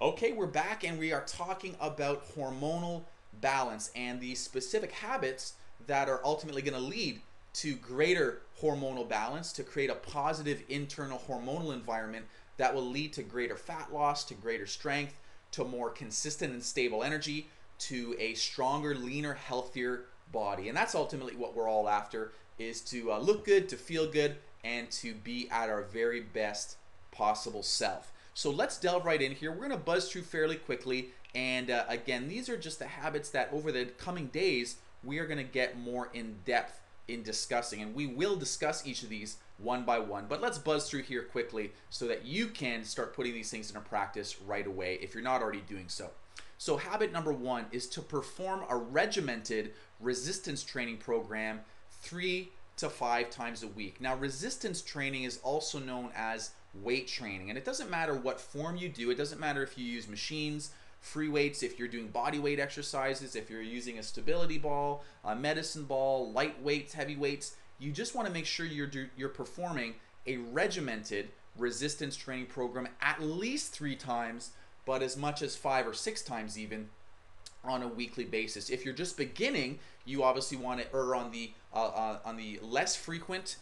Okay, we're back and we are talking about hormonal balance and the specific habits that are ultimately going to lead to greater hormonal balance, to create a positive internal hormonal environment that will lead to greater fat loss, to greater strength, to more consistent and stable energy, to a stronger, leaner, healthier body. And that's ultimately what we're all after, is to look good, to feel good, and to be at our very best possible self. So let's delve right in here. We're going to buzz through fairly quickly. And again, these are just the habits that over the coming days, we are going to get more in depth in discussing. And we will discuss each of these one by one. But let's buzz through here quickly so that you can start putting these things into practice right away if you're not already doing so. So habit number one is to perform a regimented resistance training program 3 to 5 times a week. Now, resistance training is also known as weight training, and it doesn't matter what form you do. It doesn't matter if you use machines, free weights, if you're doing body weight exercises, if you're using a stability ball, a medicine ball, light weights, heavy weights. You just want to make sure you're performing a regimented resistance training program at least 3 times, but as much as 5 or 6 times even on a weekly basis. If you're just beginning, you obviously want to err on the less frequent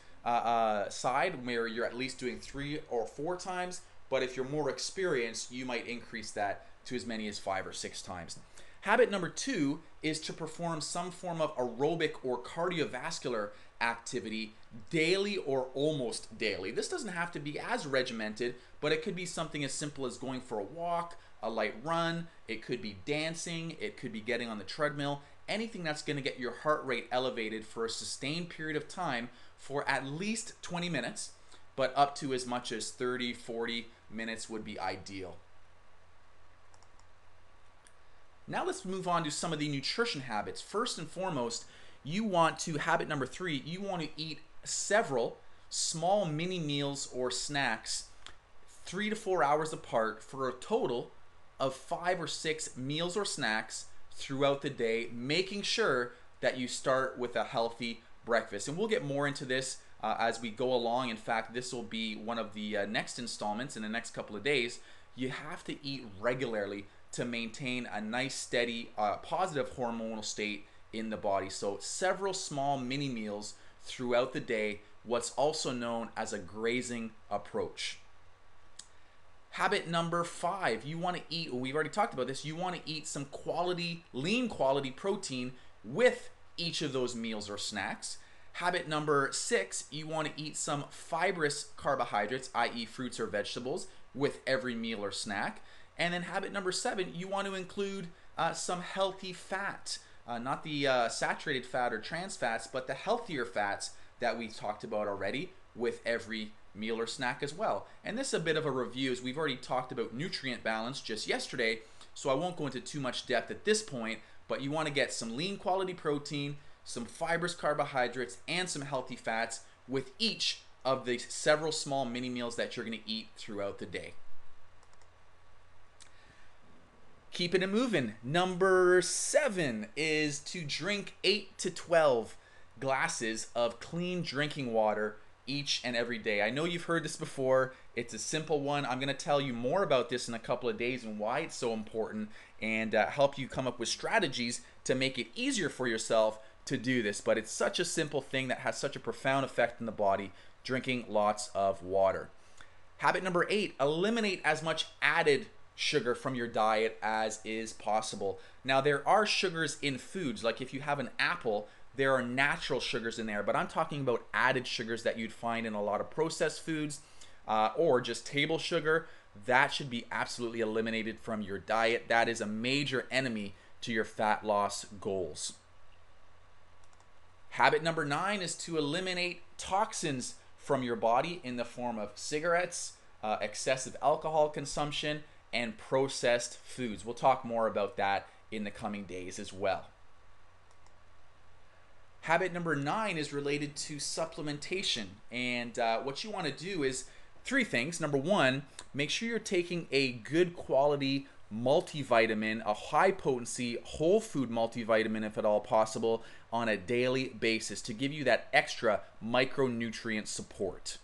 side, where you're at least doing 3 or 4 times. But if you're more experienced, you might increase that to as many as 5 or 6 times. Habit number 2 is to perform some form of aerobic or cardiovascular activity daily or almost daily. This doesn't have to be as regimented, but it could be something as simple as going for a walk, a light run. It could be dancing, it could be getting on the treadmill, anything that's going to get your heart rate elevated for a sustained period of time for at least 20 minutes, but up to as much as 30, 40 minutes would be ideal. Now let's move on to some of the nutrition habits. First and foremost, habit number 3, you want to eat several small mini meals or snacks 3 to 4 hours apart for a total of 5 or 6 meals or snacks throughout the day, making sure that you start with a healthy breakfast. And we'll get more into this as we go along. In fact, this will be one of the next installments in the next couple of days. You have to eat regularly to maintain a nice, steady, positive hormonal state in the body. So several small mini meals throughout the day, what's also known as a grazing approach. Habit number 5, you want to eat, we've already talked about this, you want to eat some quality, lean quality protein with each of those meals or snacks. Habit number 6, you want to eat some fibrous carbohydrates, i.e. fruits or vegetables, with every meal or snack. And then habit number 7, you want to include some healthy fat, not the saturated fat or trans fats, but the healthier fats that we talked about already with every meal or snack as well. And this is a bit of a review, as we've already talked about nutrient balance just yesterday, so I won't go into too much depth at this point, but you want to get some lean quality protein, some fibrous carbohydrates, and some healthy fats with each of the several small mini meals that you're going to eat throughout the day. Keeping it moving. Number 7 is to drink 8 to 12 glasses of clean drinking water each and every day. I know you've heard this before. It's a simple one. I'm going to tell you more about this in a couple of days and why it's so important, and help you come up with strategies to make it easier for yourself to do this. But it's such a simple thing that has such a profound effect in the body, drinking lots of water. Habit number 8, eliminate as much added sugar from your diet as is possible. Now, there are sugars in foods, like if you have an apple, there are natural sugars in there, but I'm talking about added sugars that you'd find in a lot of processed foods or just table sugar. That should be absolutely eliminated from your diet. That is a major enemy to your fat loss goals. Habit number 9 is to eliminate toxins from your body in the form of cigarettes, excessive alcohol consumption, and processed foods. We'll talk more about that in the coming days as well. Habit number 9 is related to supplementation, and what you want to do is 3 things. Number 1, make sure you're taking a good quality multivitamin, a high potency whole food multivitamin if at all possible, on a daily basis to give you that extra micronutrient support.